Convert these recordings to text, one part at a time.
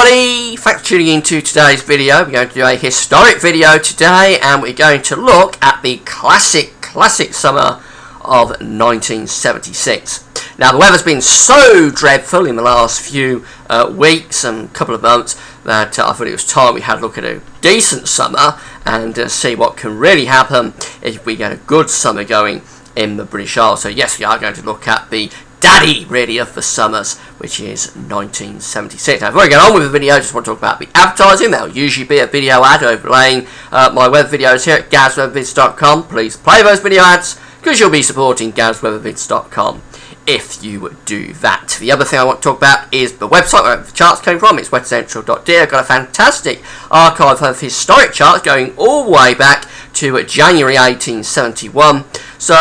everybody, thanks for tuning into today's video. We're going to do a historic video today, and we're going to look at the classic summer of 1976. Now, the weather's been so dreadful in the last few weeks and couple of months that I thought it was time we had a look at a decent summer and see what can really happen if we get a good summer going in the British Isles. So yes, we are going to look at the daddy really of the summers, which is 1976. Now, before I get on with the video, I just want to talk about the advertising. There'll usually be a video ad overlaying my web videos here at gazwebvids.com. Please play those video ads because you'll be supporting gazwebvids.com if you do that. The other thing I want to talk about is the website where the charts came from. It's westcentral.de. I've got a fantastic archive of historic charts going all the way back to January 1871. So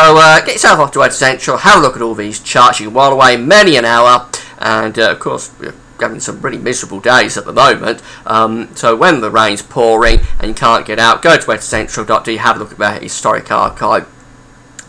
get yourself off to West Central, have a look at all these charts. You can while away many an hour, and of course we're having some really miserable days at the moment. So when the rain's pouring and you can't get out, go to westcentral.de, have a look at the historic archive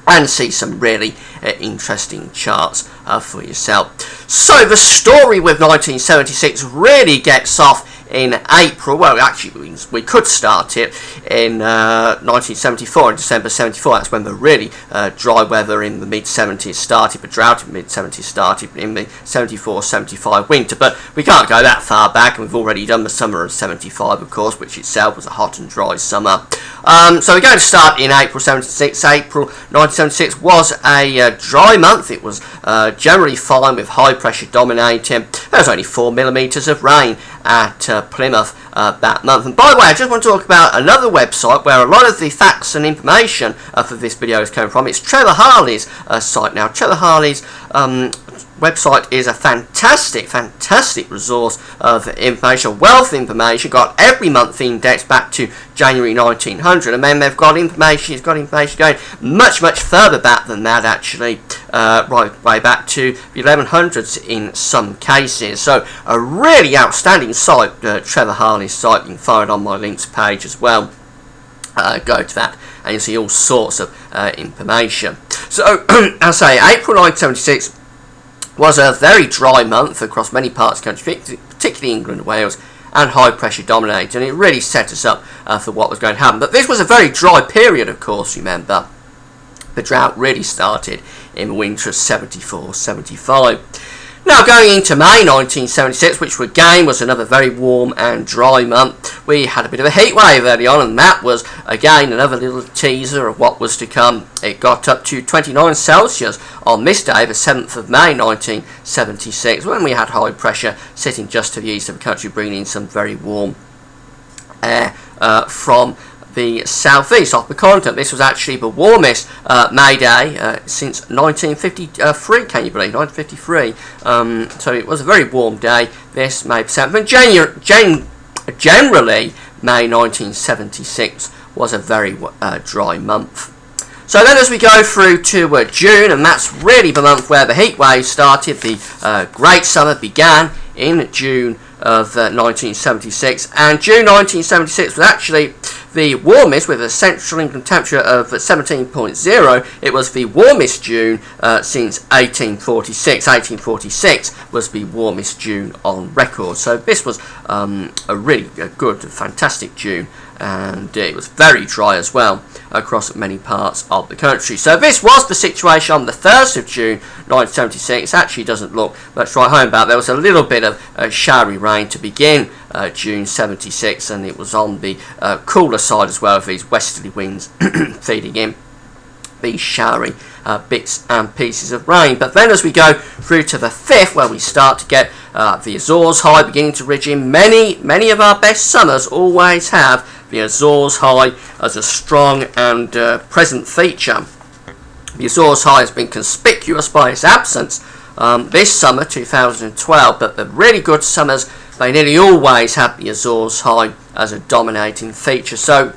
and see some really interesting charts for yourself. So the story with 1976 really gets off in April. Well, actually we could start it in 1974, in December 74. That's when the really dry weather in the mid-70s started. The drought in the mid-70s started in the 74-75 winter. But we can't go that far back, and we've already done the summer of 75, of course, which itself was a hot and dry summer. So we're going to start in April 76. April 1976 was a dry month. It was generally fine with high pressure dominating. There was only 4 millimetres of rain at Plymouth that month. And by the way, I just want to talk about another website where a lot of the facts and information for this video is coming from. It's Trevor Harley's site. Now, Trevor Harley's website is a fantastic resource of information, wealth of information. Got every month indexed back to January 1900, and then they've got information. He's got information going much further back than that, actually, right way back to the 1100s in some cases. So a really outstanding site, Trevor Harley's site. You can find it on my links page as well. Go to that and you'll see all sorts of information. So I'll say April 1976 was a very dry month across many parts of the country, particularly England and Wales, and high pressure dominated, and it really set us up for what was going to happen. But this was a very dry period, of course. Remember, the drought really started in the winter of 74-75. Now, going into May 1976, which again was another very warm and dry month, we had a bit of a heat wave early on, and that was again another little teaser of what was to come. It got up to 29 Celsius on this day, the 7th of May 1976, when we had high pressure sitting just to the east of the country, bringing in some very warm air from the southeast off the continent. This was actually the warmest May Day since 1953, can you believe? 1953. So it was a very warm day, this May 7th. And generally, May 1976 was a very dry month. So then as we go through to June, and that's really the month where the heat wave started, the great summer began in June of 1976, and June 1976 was actually the warmest, with a central England temperature of 17.0. It was the warmest June since 1846. 1846 was the warmest June on record. So this was a really good, fantastic June, and it was very dry as well across many parts of the country. So this was the situation on the 1st of June 1976. It actually doesn't look much to write home about. There was a little bit of showery rain to begin June 76, and it was on the cooler side as well, with these westerly winds feeding in these showery bits and pieces of rain. But then as we go through to the 5th, where we start to get the Azores High beginning to ridge in, many of our best summers always have the Azores High as a strong and present feature. The Azores High has been conspicuous by its absence this summer, 2012, but the really good summers, they nearly always have the Azores High as a dominating feature. So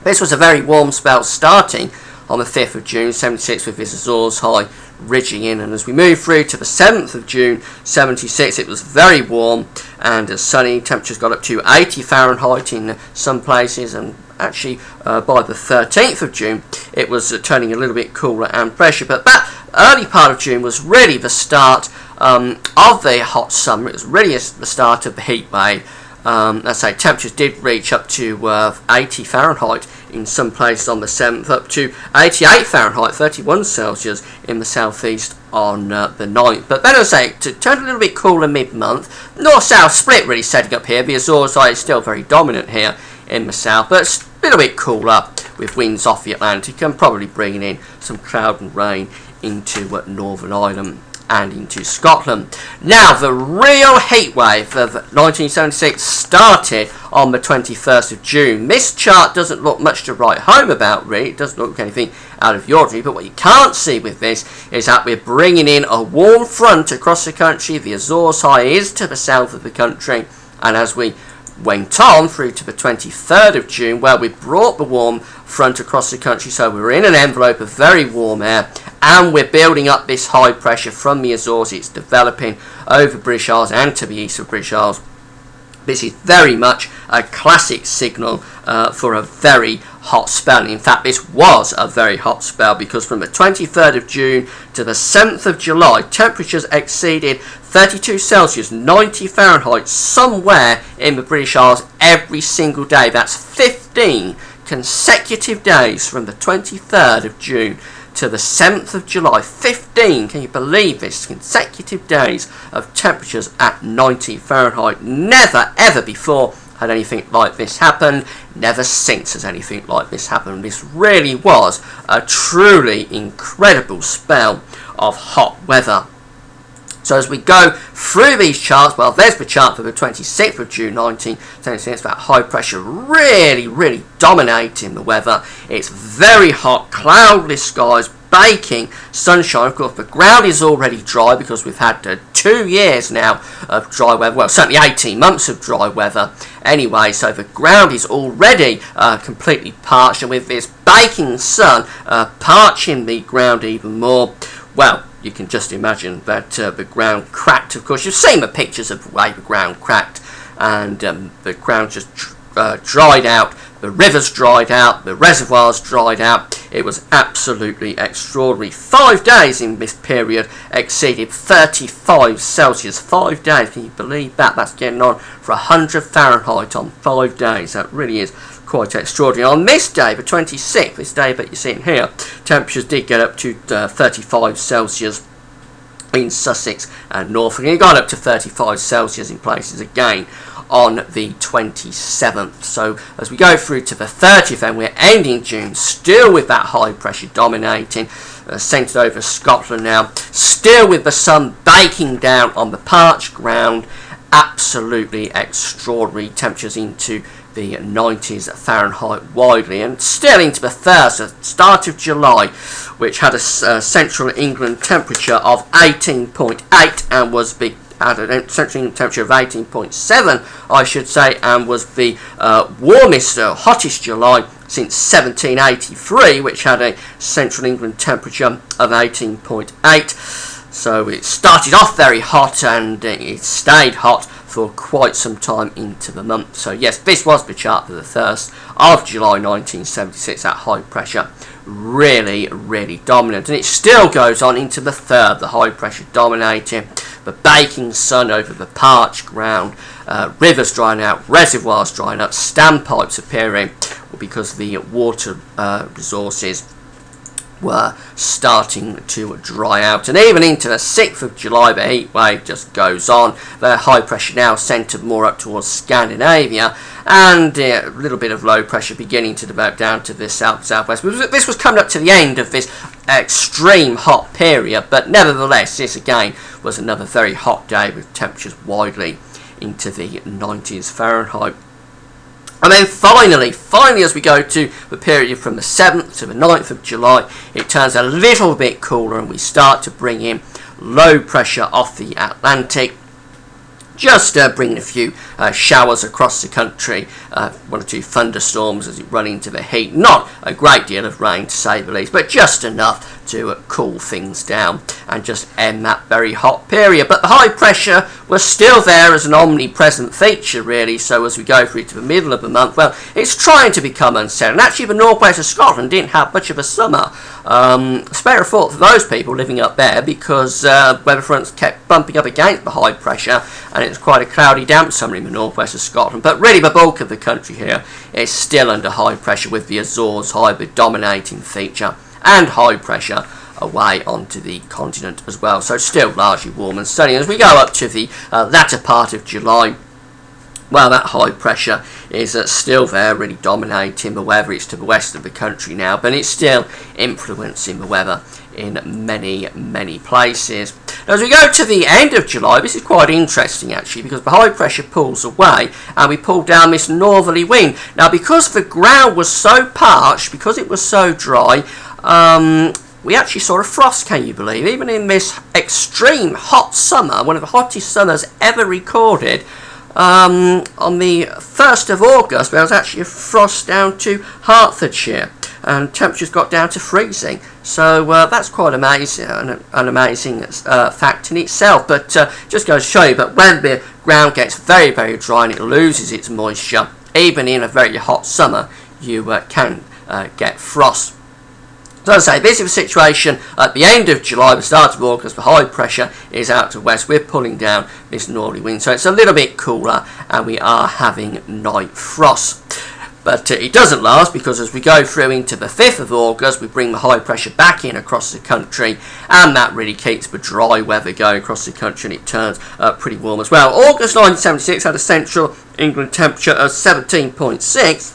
this was a very warm spell starting on the 5th of June 76 with this Azores High ridging in, and as we move through to the 7th of June 76, it was very warm and sunny. Temperatures got up to 80 Fahrenheit in some places, and actually by the 13th of June it was turning a little bit cooler and pressure. But that early part of June was really the start of the hot summer. It was really the start of the heat wave. Let's say temperatures did reach up to 80 Fahrenheit in some places on the 7th, up to 88 Fahrenheit, 31 Celsius in the southeast on the 9th. But then I say, to turn a little bit cooler mid-month, north-south split really setting up here. The Azores side is still very dominant here in the south, but it's a little bit cooler with winds off the Atlantic and probably bringing in some cloud and rain into Northern Ireland and into Scotland. Now, the real heat wave of 1976 started on the 21st of June. This chart doesn't look much to write home about, really. It doesn't look like anything out of the ordinary, but what you can't see with this is that we're bringing in a warm front across the country. The Azores High is to the south of the country, and as we went on through to the 23rd of June, where we brought the warm front across the country, so we were in an envelope of very warm air, and we're building up this high pressure from the Azores. It's developing over British Isles and to the east of British Isles. This is very much a classic signal for a very hot spell. In fact, this was a very hot spell, because from the 23rd of June to the 7th of July, temperatures exceeded 32 Celsius, 90 Fahrenheit, somewhere in the British Isles every single day. That's 15 consecutive days from the 23rd of June to the 7th of July. 15, can you believe this? Consecutive days of temperatures at 90 Fahrenheit. Never ever before had anything like this happened. Never since has anything like this happened. This really was a truly incredible spell of hot weather. So as we go through these charts, well, there's the chart for the 26th of June 1976, that high pressure really dominating the weather. It's very hot, cloudless skies, baking sunshine. Of course, the ground is already dry because we've had 2 years now of dry weather. Well, certainly 18 months of dry weather anyway, so the ground is already completely parched, and with this baking sun parching the ground even more, well, you can just imagine that the ground cracked. Of course, you've seen the pictures of the way the ground cracked, and the ground just dried out, the rivers dried out, the reservoirs dried out. It was absolutely extraordinary. 5 days in this period exceeded 35 Celsius. 5 days, can you believe that? That's getting on for 100 Fahrenheit on 5 days. That really is quite extraordinary. On this day, the 26th, this day that you're seeing here, temperatures did get up to 35 Celsius in Sussex and Norfolk, and it got up to 35 Celsius in places again on the 27th. So as we go through to the 30th, and we're ending June still with that high pressure dominating, centred over Scotland now, still with the sun baking down on the parched ground. Absolutely extraordinary temperatures into the 90s Fahrenheit widely, and still into the start of July, which had a central England temperature of 18.8 and was the at a central England temperature of 18.7, I should say, and was the warmest, hottest July since 1783, which had a central England temperature of 18.8. So it started off very hot, and it stayed hot for quite some time into the month. So yes, this was the chart for the 1st of July 1976 at high pressure. Really dominant, and it still goes on into the 3rd, the high pressure dominating, the baking sun over the parched ground, rivers drying out, reservoirs drying up, standpipes appearing because the water resources were starting to dry out. And even into the 6th of July, the heat wave just goes on. The high pressure now centred more up towards Scandinavia, and a little bit of low pressure beginning to develop down to the southwest. This was coming up to the end of this extreme hot period, but nevertheless, this again was another very hot day with temperatures widely into the 90s Fahrenheit. And then finally, as we go to the period from the 7th to the 9th of July, it turns a little bit cooler, and we start to bring in low pressure off the Atlantic, just bringing a few showers across the country, 1 or 2 thunderstorms as you run into the heat. Not a great deal of rain, to say the least, but just enough to cool things down and just end that very hot period. But the high pressure was still there as an omnipresent feature, really. So as we go through to the middle of the month, well, it's trying to become unsettled. And actually, the northwest of Scotland didn't have much of a summer. Spare a thought for those people living up there, because weather fronts kept bumping up against the high pressure, and it's quite a cloudy, damp summer in the northwest of Scotland. But really, the bulk of the country here is still under high pressure, with the Azores high, the dominating feature, and high pressure away onto the continent as well. So still largely warm and sunny. As we go up to the latter part of July, well, that high pressure is still there, really dominating the weather. It's to the west of the country now, but it's still influencing the weather in many places. Now, as we go to the end of July, this is quite interesting actually, because the high pressure pulls away and we pull down this northerly wind. Now, because the ground was so parched, because it was so dry, we actually saw a frost, can you believe? Even in this extreme hot summer, one of the hottest summers ever recorded, on the 1st of August, there was actually a frost down to Hertfordshire, and temperatures got down to freezing. So that's quite amazing, an amazing fact in itself. But just goes to show you that when the ground gets very dry and it loses its moisture, even in a very hot summer, you can get frost. So as I say, this is the situation at the end of July, the start of August. The high pressure is out to west. We're pulling down this northerly wind, so it's a little bit cooler, and we are having night frost. But it doesn't last, because as we go through into the 5th of August, we bring the high pressure back in across the country, and that really keeps the dry weather going across the country, and it turns pretty warm as well. August 1976 had a central England temperature of 17.6.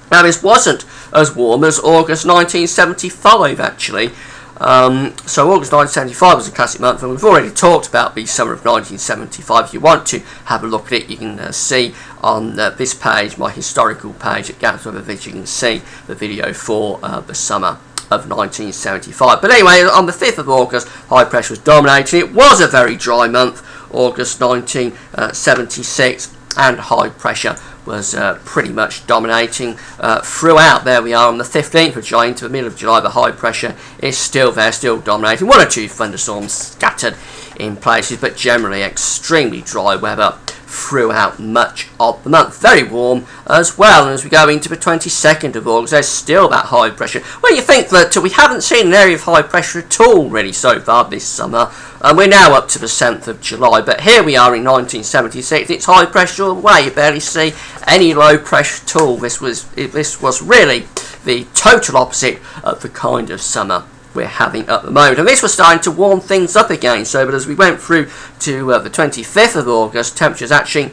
Now, this wasn't as warm as August 1975, actually. So August 1975 was a classic month, and we've already talked about the summer of 1975. If you want to have a look at it, you can see on this page, my historical page at Gaps Weather Vids, you can see the video for the summer of 1975. But anyway, on the 5th of August, high pressure was dominating. It was a very dry month, August 1976, and high pressure was pretty much dominating throughout. There we are on the 15th of July into the middle of July. The high pressure is still there, still dominating. One or two thunderstorms scattered in places, but generally extremely dry weather throughout much of the month. Very warm as well. And as we go into the 22nd of August, there's still that high pressure. Well, you think that we haven't seen an area of high pressure at all really so far this summer, and we're now up to the 7th of July, but here we are in 1976. It's high pressure all the way. You barely see any low pressure at all. This was really the total opposite of the kind of summer we're having at the moment, and this was starting to warm things up again. So, but as we went through to the 25th of August, temperatures actually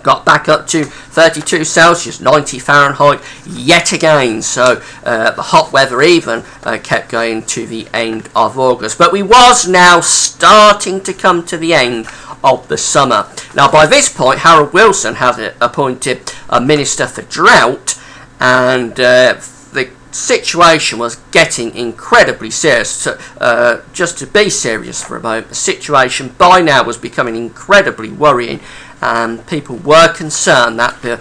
got back up to 32 Celsius, 90 Fahrenheit yet again. So the hot weather even kept going to the end of August. But we was now starting to come to the end of the summer. Now, by this point, Harold Wilson had appointed a minister for drought, and the situation was getting incredibly serious. So, just to be serious for a moment, the situation by now was becoming incredibly worrying, and people were concerned that the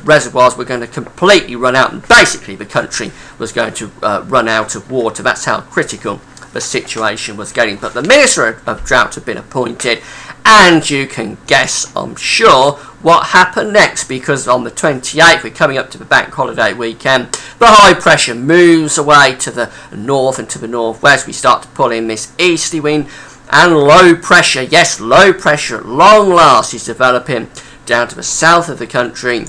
reservoirs were going to completely run out, and basically the country was going to run out of water. That's how critical the situation was getting. But the Minister of Drought had been appointed, and you can guess, I'm sure, what happened next, because on the 28th, we're coming up to the bank holiday weekend, the high pressure moves away to the north and to the northwest. We start to pull in this easterly wind, and low pressure, yes, low pressure at long last is developing down to the south of the country.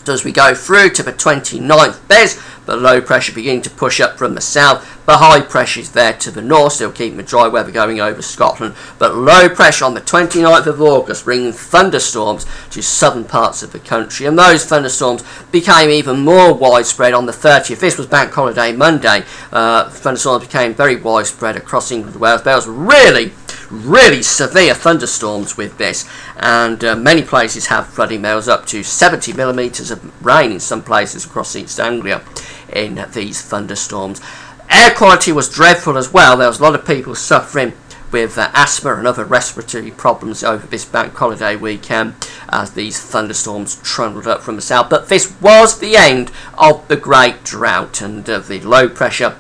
So as we go through to the 29th, there's the low pressure beginning to push up from the south. The high pressure is there to the north, still keeping the dry weather going over Scotland. But low pressure on the 29th of August, bringing thunderstorms to southern parts of the country. And those thunderstorms became even more widespread on the 30th. This was Bank Holiday Monday. Thunderstorms became very widespread across England and Wales. There was really severe thunderstorms with this, and many places have flooding. There was up to 70 millimetres of rain in some places across East Anglia in these thunderstorms. Air quality was dreadful as well. There was a lot of people suffering with asthma and other respiratory problems over this bank holiday weekend as these thunderstorms trundled up from the south. But this was the end of the Great Drought, and the low pressure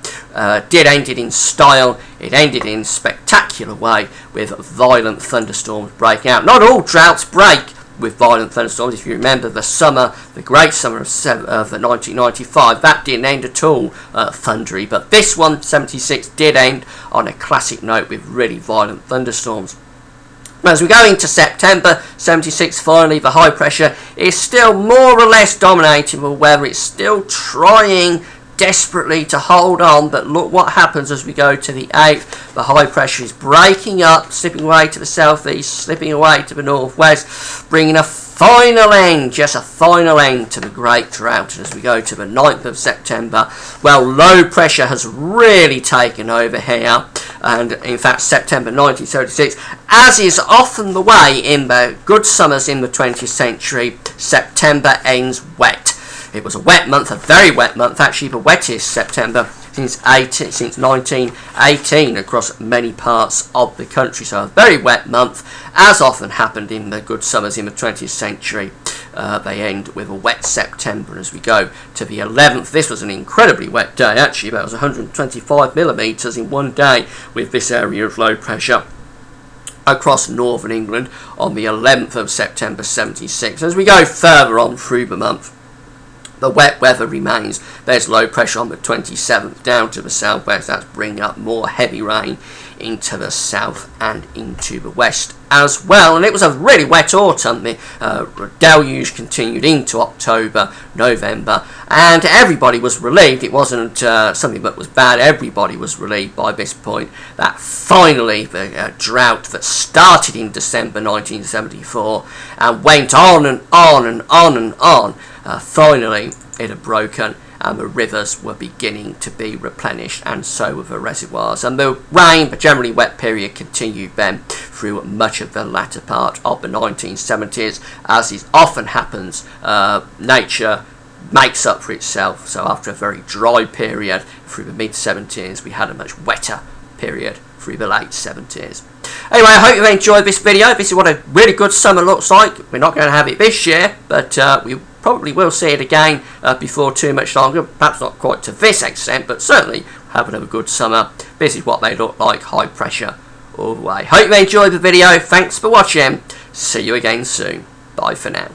did end it in style. It ended in spectacular way with violent thunderstorms breaking out. Not all droughts break with violent thunderstorms. If you remember the great summer of 1995, that didn't end at all thundery, but this one, 76, did end on a classic note with really violent thunderstorms. As we go into September 76, finally, the high pressure is still more or less dominating the weather. It's still trying desperately to hold on, but look what happens as we go to the 8th. The high pressure is breaking up, slipping away to the southeast, slipping away to the northwest, bringing a final end, just a final end to the Great Drought. And as we go to the 9th of September, well, low pressure has really taken over here, and in fact September 1976, as is often the way in the good summers in the 20th century, September ends wet. It was a wet month, a very wet month, actually the wettest September since 1918 across many parts of the country. So a very wet month, as often happened in the good summers in the 20th century. They end with a wet September. And as we go to the 11th, this was an incredibly wet day, actually. That was 125 millimetres in one day with this area of low pressure across northern England on the 11th of September 76. As we go further on through the month, the wet weather remains. There's low pressure on the 27th down to the southwest. That's bringing up more heavy rain into the south and into the west as well. And it was a really wet autumn. The deluge continued into October, November, and everybody was relieved. It wasn't something that was bad. Everybody was relieved by this point that finally the drought that started in December 1974 and went on and on and on and on, finally it had broken, and the rivers were beginning to be replenished, and so were the reservoirs. And the rain, the generally wet period, continued then through much of the latter part of the 1970s. As is often happens, nature makes up for itself. So after a very dry period through the mid-70s, we had a much wetter period through the late 70s. Anyway, I hope you enjoyed this video. This is what a really good summer looks like. We're not going to have it this year, but we probably will see it again before too much longer. Perhaps not quite to this extent, but certainly have another good summer. This is what they look like, high pressure all the way. Hope you enjoyed the video. Thanks for watching. See you again soon. Bye for now.